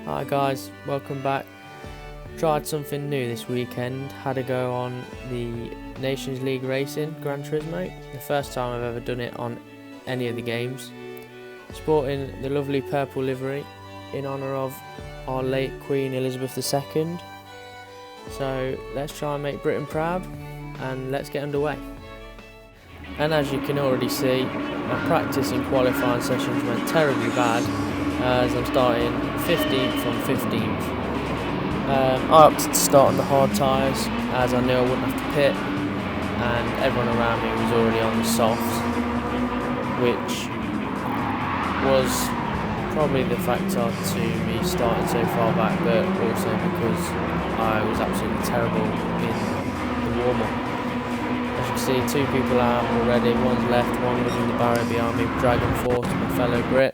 Hi guys, welcome back. Tried something new this weekend, had a go on the Nations League Racing Gran Turismo. The first time I've ever done it on any of the games. Sporting the lovely purple livery in honour of our late Queen Elizabeth II. So let's try and make Britain proud and let's get underway. And as you can already see, my practice and qualifying sessions went terribly bad as I'm starting 15th from 15th. I opted to start on the hard tyres as I knew I wouldn't have to pit, and everyone around me was already on the softs, which was probably the factor to me starting so far back, but also because I was absolutely terrible in the warm-up. As you can see, two people out already, one's left, one was in the barrier behind me, Dragon Force, my fellow Brit.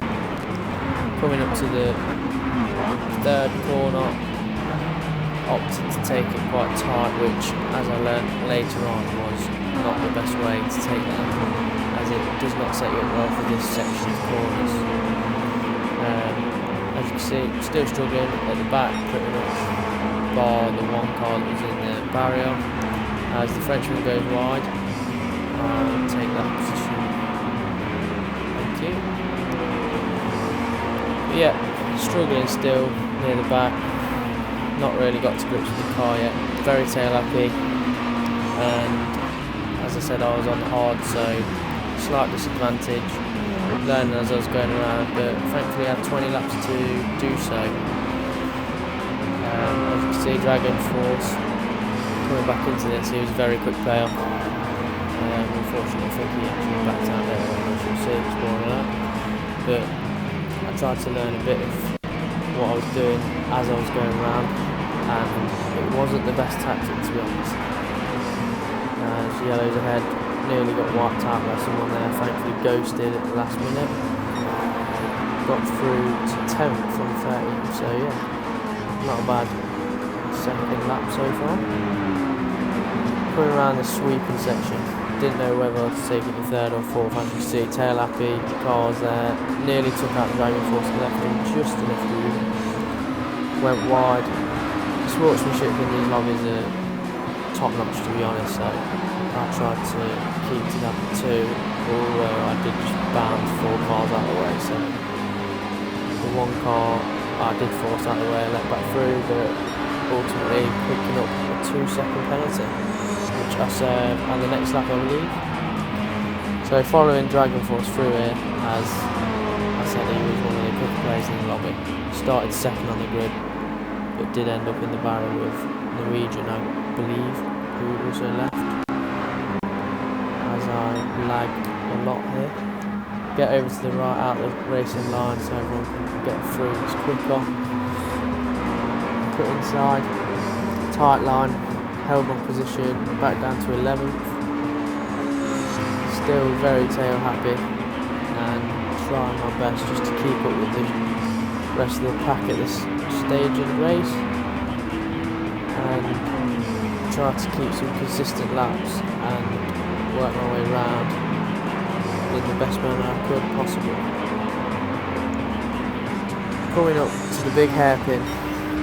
Coming up to the third corner, opted to take it quite tight, which, as I learned later on, was not the best way to take that, as it does not set you up well for this section of corners. As you can see, still struggling at the back, pretty much bar the one car that was in the barrier. As the Frenchman goes wide, I'll take that position. Thank you. But yeah, struggling still near the back. Not really got to grips with the car yet. Very tail happy, and as I said, I was on hard, so slight disadvantage. Learning as I was going around, but thankfully I had 20 laps to do so. As you can see, Dragon Force coming back into this. He was a very quick player. Unfortunately, I think he actually backed out there. I should see it scoring that. But I tried to learn a bit of what I was doing as I was going around, and it wasn't the best tactic, to be honest. As yellows ahead, nearly got wiped out by someone there, thankfully ghosted at the last minute. Got through to 10th from 30th, so yeah, not a bad second lap so far. Coming around the sweeping section, didn't know whether to take it to third or fourth. As you can see, tail happy, cars there, nearly took out the Dragon Force, left him just enough room. Went wide. Sportsmanship in these lobbies are top notch, to be honest, so I tried to keep to that too, although I did just bound 4 cars out of the way, so the one car I did force out of the way and let back through, but ultimately picking up a 2-second penalty, which I serve on the next lap, I believe. So following Dragon Force through here, as I said, he was one of the quick players in the lobby. Started second on the grid, but did end up in the barrier with Norwegian, I believe, who also left. As I lagged a lot here. Get over to the right out the racing line so everyone can get through. It's quicker. Put inside, tight line, held my position, back down to 11th. Still very tail happy and trying my best just to keep up with the rest of the pack at this stage of the race, and try to keep some consistent laps and work my way round in the best manner I could possible. Coming up to the big hairpin,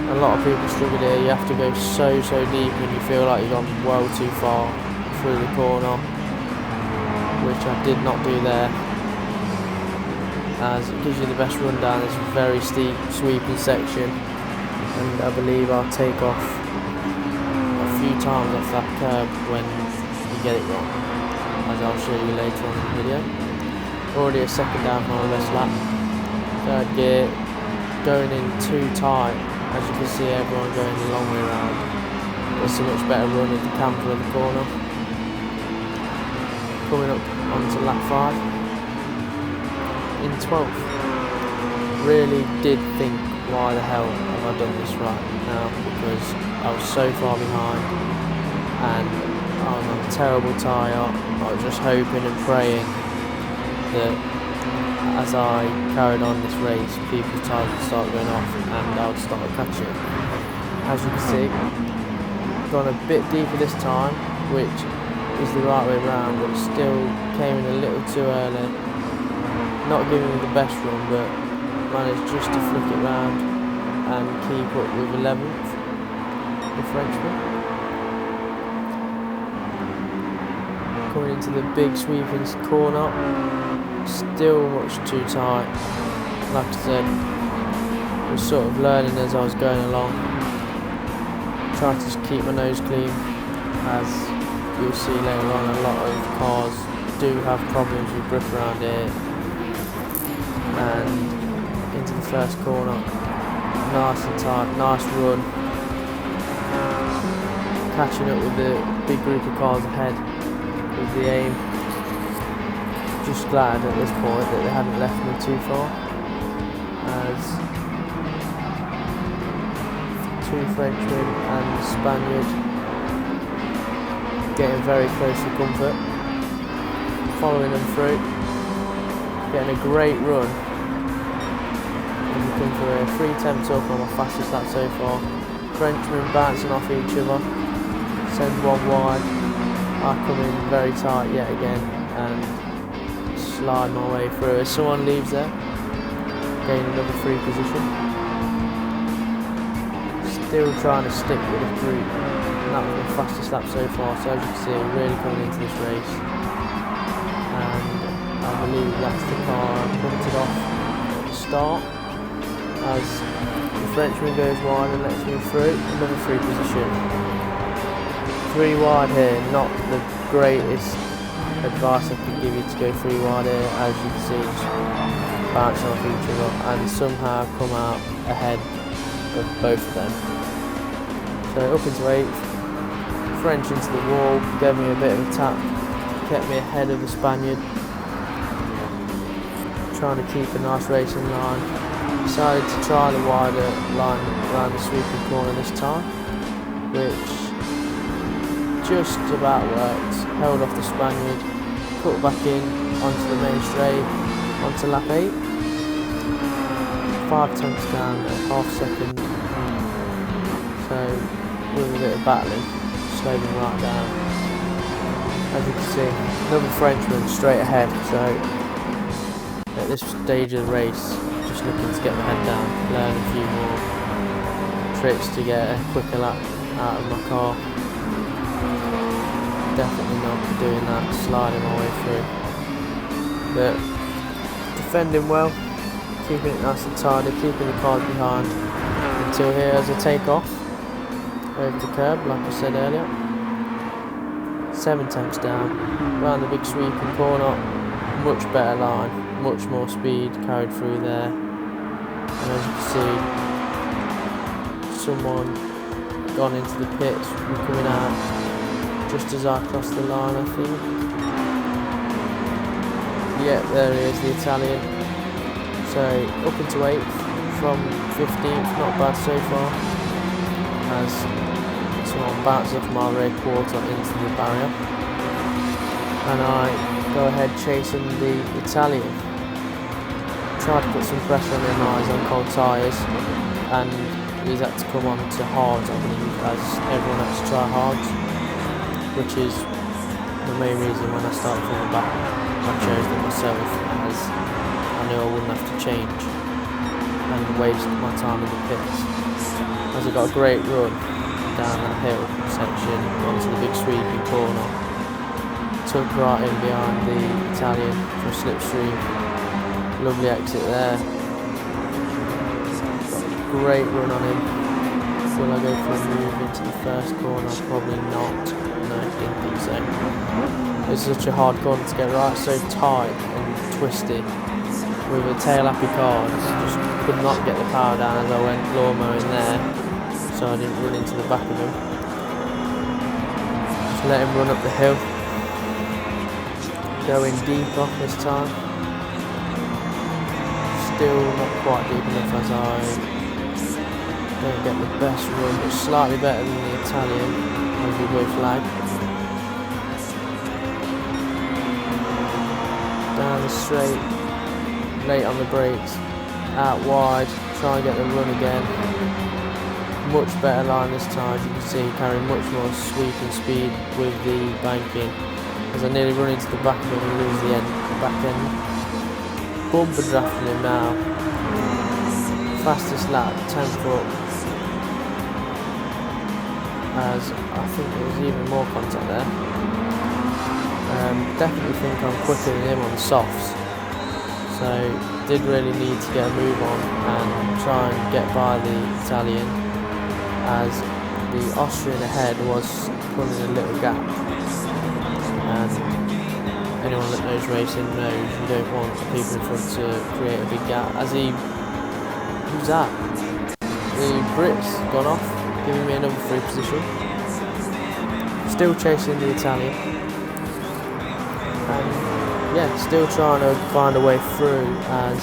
a lot of people struggle here. You have to go so deep and you feel like you've gone well too far through the corner, which I did not do there, as it gives you the best rundown. It's a very steep sweeping section, and I believe I'll take off a few times off that curb when you get it wrong, as I'll show you later on in the video. Already a second down from my best lap. Third gear, going in too tight. As you can see, everyone going the long way around. It's a much better run at the camper of the corner. Coming up onto lap 5. In 12th. Really did think, why the hell have I done this right now? Because I was so far behind and I was on a terrible tyre. I was just hoping and praying that as I carried on this race, people's tyres would start going off and I would start catching. As you can see, gone a bit deeper this time, which is the right way round, but still came in a little too early. Not giving me the best run, but managed just to flick it round and keep up with 11th, the Frenchman. Coming into the big sweeping corner, still much too tight. Like I said, I was sort of learning as I was going along. Trying to just keep my nose clean, as you'll see later on, a lot of cars do have problems with grip around here. And into the first corner, nice and tight, nice run, catching up with the big group of cars ahead with the aim. Just glad at this point that they hadn't left me too far, as two Frenchmen and the Spaniard getting very close to comfort, following them through, getting a great run. And we come for a 3 attempts up on my fastest lap so far. Frenchmen bouncing off each other, send one wide. I come in very tight yet again and slide my way through. As someone leaves there, gain another free position. Still trying to stick with the group, and that was my fastest lap so far. So as you can see, really coming into this race, and I believe that's the car I punted off at the start. As the Frenchman goes wide and lets me through, another free position. 3 wide here, not the greatest advice I could give you to go 3 wide here, as you can see, just bouncing off each other, and somehow come out ahead of both of them. So up into 8th, French into the wall, gave me a bit of a tap, kept me ahead of the Spaniard, trying to keep a nice racing line. Decided to try the wider line around the sweeping corner this time, which just about worked. Held off the Spaniard, put back in onto the main straight, onto lap 8. 5 attempts down at half second, so with a bit of battling, slowed him right down. As you can see, another Frenchman straight ahead, so at this stage of the race, just looking to get my head down, learn a few more tricks to get a quicker lap out of my car. Definitely not doing that, sliding my way through, but defending well, keeping it nice and tidy, keeping the cars behind until here as I take off over the curb, like I said earlier. 7 attempts down, round the big sweeping corner, much better line, much more speed carried through there, and as you can see, someone gone into the pits, we're coming out just as I cross the line, I think. Yeah, there he is, the Italian. So up into 8th from 15th, not bad so far. As someone bounces off my rear quarter into the barrier, and I go ahead chasing the Italian. Tried to put some pressure on him as on cold tyres, and he's had to come on to hards, I believe, as everyone has to try hards, which is the main reason when I started from the back I chose it myself, as I knew I wouldn't have to change and waste my time in the pits. As I got a great run down that hill section onto the big sweeping corner, took right in behind the Italian for a slipstream, lovely exit there, got a great run on him. Will I go for a move into the first corner? Probably not. No, didn't think so. It's such a hard corner to get right, so tight and twisty. With a tail happy car, just could not get the power down as I went lawnmower in there, so I didn't run into the back of him. Just let him run up the hill. Going deep off this time. Still not quite deep enough as I don't get the best run, but slightly better than the Italian, as we both lag. Down the straight, late on the brakes, out wide, try and get the run again. Much better line this time, as you can see, carrying much more sweep and speed with the banking. As I nearly run into the back of him and lose the back end. Bumper drafting him now. fastest lap, 10th up, as I think there was even more contact there. Definitely think I'm quicker than him on the softs, so did really need to get a move on and try and get by the Italian, as the Austrian ahead was pulling a little gap, and anyone that knows racing knows you don't want the people in front to create a big gap. As who's that? The Brit's gone off, giving me another free position. Still chasing the Italian, and yeah, still trying to find a way through, as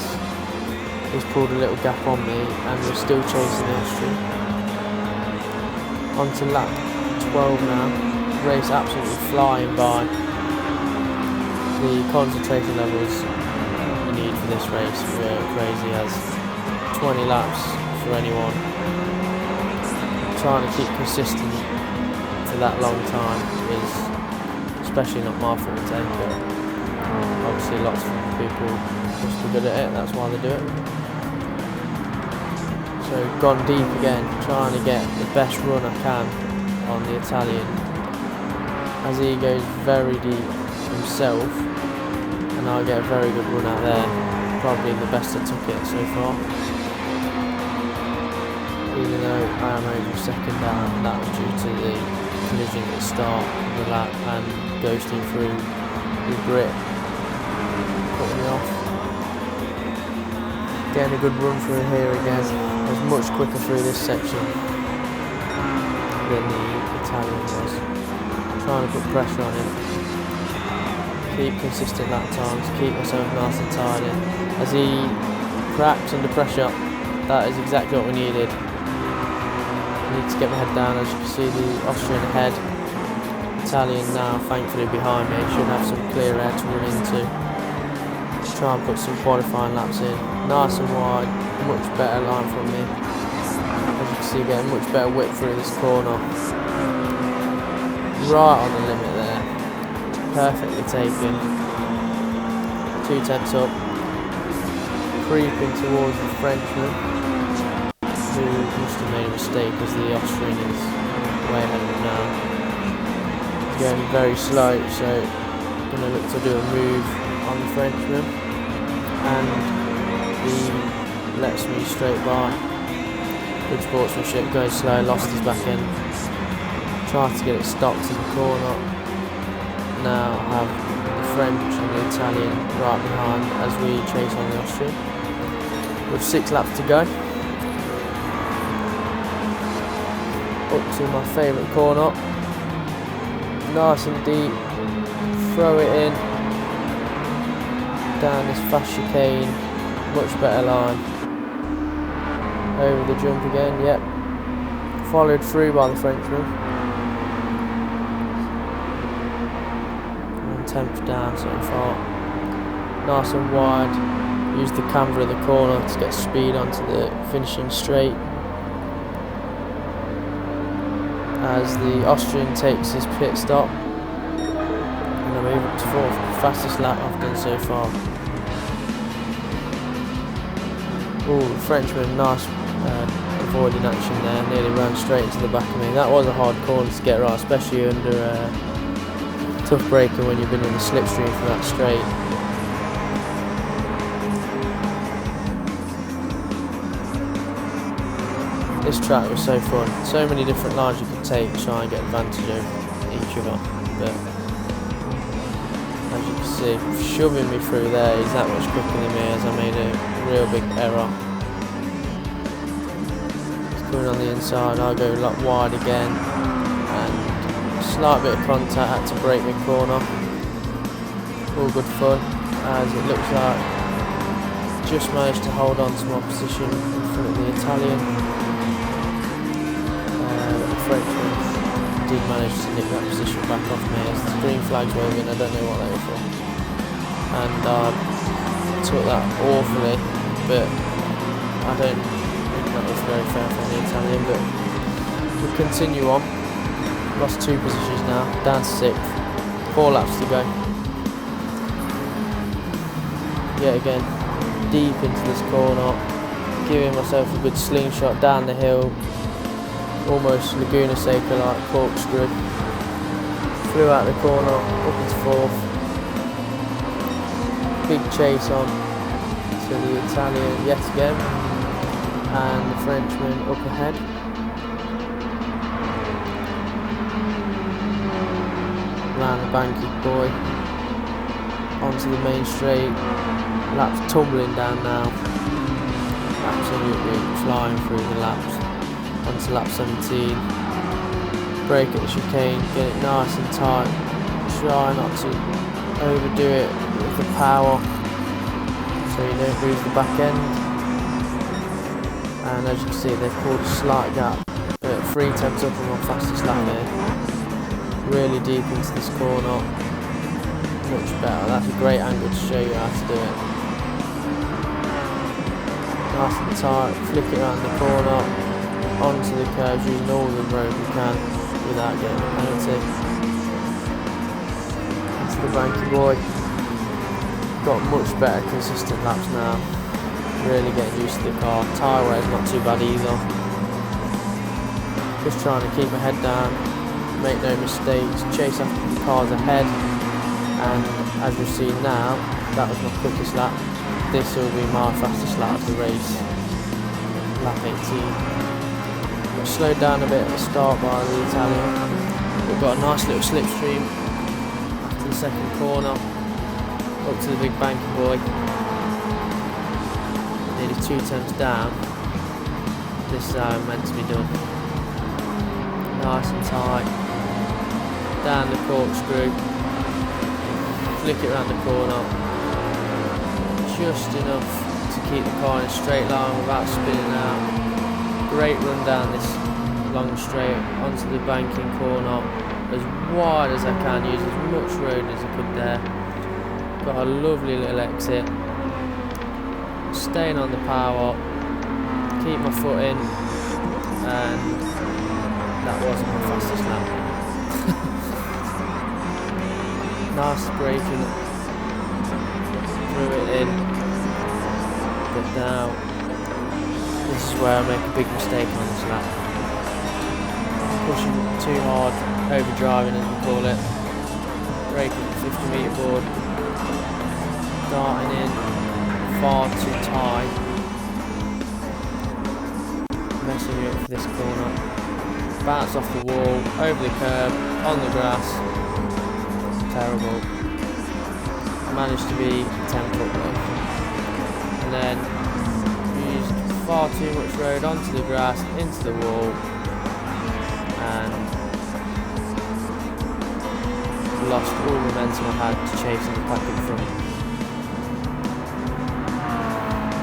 he's pulled a little gap on me, and we're still chasing the Austrian. On to lap 12 now. Race absolutely flying by. The concentration levels you need for this race were crazy, as 20 laps for anyone trying to keep consistent for that long time is, especially not my forte, but obviously lots of people must be good at it, that's why they do it. So gone deep again, trying to get the best run I can on the Italian, as he goes very deep himself, and I get a very good run out there, probably the best I took it so far. Even though I am over a second down, that was due to the collision at the start of the lap and ghosting through the Brit, putting me off. Getting a good run through here again. I was much quicker through this section than the Italian was. Trying to put pressure on him. Keep consistent lap times, keep myself nice and tidy. As he cracks under pressure, that is exactly what we needed. I need to get my head down. As you can see, the Austrian ahead. Italian now thankfully behind me, should have some clear air to run into. Try and put some qualifying laps in. Nice and wide, much better line from me. As you can see, getting much better width through this corner. Right on the limit there. Perfectly taken. 2 tenths up. Creeping towards the Frenchman, who must have made a mistake, as the Austrian is way ahead of him now. He's going very slow, so going to look to do a move on the Frenchman, and he lets me straight by. Good sportsmanship, going slow, lost his back end, tried to get it stopped in the corner. Now I have the French and the Italian right behind as we chase on the Austrian, with 6 laps to go. Up to my favourite corner, nice and deep, throw it in, down this fast chicane, much better line, over the jump again, yep, followed through by the Frenchman, and 10th down so far, nice and wide, used the camber of the corner to get speed onto the finishing straight, as the Austrian takes his pit stop, and I move up to 4th, fastest lap I've done so far. Ooh, the Frenchman, nice avoiding action there, nearly ran straight into the back of me. That was a hard corner to get right, especially under tough braking when you've been in the slipstream for that straight. This track was so fun, so many different lines you could take to try and get advantage over each other, but as you can see, shoving me through there, he's that much quicker than me, as I made a real big error. He's coming on the inside, I go a lot wide again, and a slight bit of contact, had to break my corner. All good fun, as it looks like just managed to hold on to my position in front of the Italian. Frenchman did manage to nick that position back off me, as the green flags waving, I don't know what they were for. And took that awfully, but I don't think that was very fair from the Italian, but we'll continue on. Lost 2 positions now, down to 6th, 4 laps to go. Yet again, deep into this corner, giving myself a good slingshot down the hill, almost Laguna Seca like corkscrew. Flew out the corner, up into fourth. Big chase on to the Italian yet again, and the Frenchman up ahead. Round the banky boy, onto the main straight. Laps tumbling down now. Absolutely flying through the laps. Onto lap 17. Brake at the chicane, get it nice and tight. Try not to overdo it with the power so you don't lose the back end. And as you can see, they've pulled a slight gap, but 3 tenths up on my fastest lap here. Really deep into this corner. Much better. That's a great angle to show you how to do it. Nice and tight, flick it around the corner, onto the curves, using all the road you can without getting a penalty. Into the banky boy. Got much better consistent laps now. Really getting used to the car. Tyre wear's not too bad either. Just trying to keep my head down, make no mistakes, chase after the cars ahead. And as you've seen now, that was my quickest lap. This will be my fastest lap of the race, lap 18. Got slowed down a bit at the start by the Italian. We've got a nice little slipstream after the second corner, up to the big banky boy. Nearly 2 tenths down. This is how I'm meant to be done. Nice and tight. Down the corkscrew. Flick it around the corner. Just enough to keep the car in a straight line without spinning out. Great run down this long straight onto the banking corner as wide as I can, use as much road as I could there. Got a lovely little exit. Staying on the power, keep my foot in, and that wasn't my fastest lap. Nice braking, threw it in, but now this is where I make a big mistake on this lap. Pushing too hard, overdriving as we call it, braking at the 50-metre board, darting in far too tight, messing me up for this corner, bounce off the wall, over the curb, on the grass. Terrible. Managed to be 10 foot low. And then used far too much road onto the grass, into the wall, and lost all momentum I had to chase in the pack in front.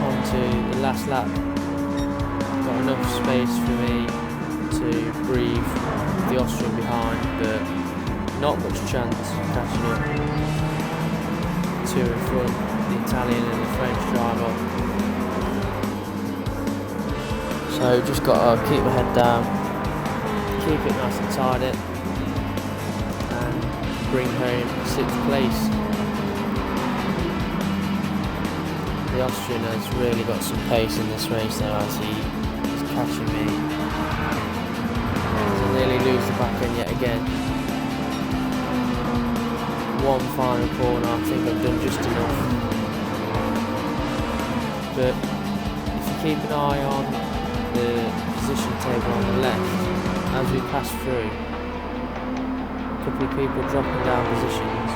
On to the last lap. Got enough space for me to breathe the Austrian behind, but not much chance of catching up to in front, the Italian and the French driver. So just got to keep my head down, keep it nice and tidy, and bring home 6th place. The Austrian has really got some pace in this race though, as he is catching me. To nearly lose the back end yet again. One final corner, I think I've done just enough. But if you keep an eye on the position table on the left, as we pass through, a couple of people dropping down positions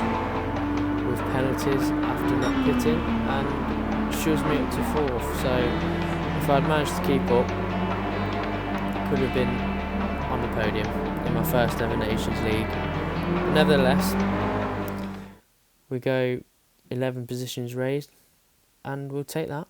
with penalties after not pitting, and shoves me up to 4th. So if I'd managed to keep up, I could have been on the podium in my first ever Nations League. But nevertheless, we go 11 positions raised, and we'll take that.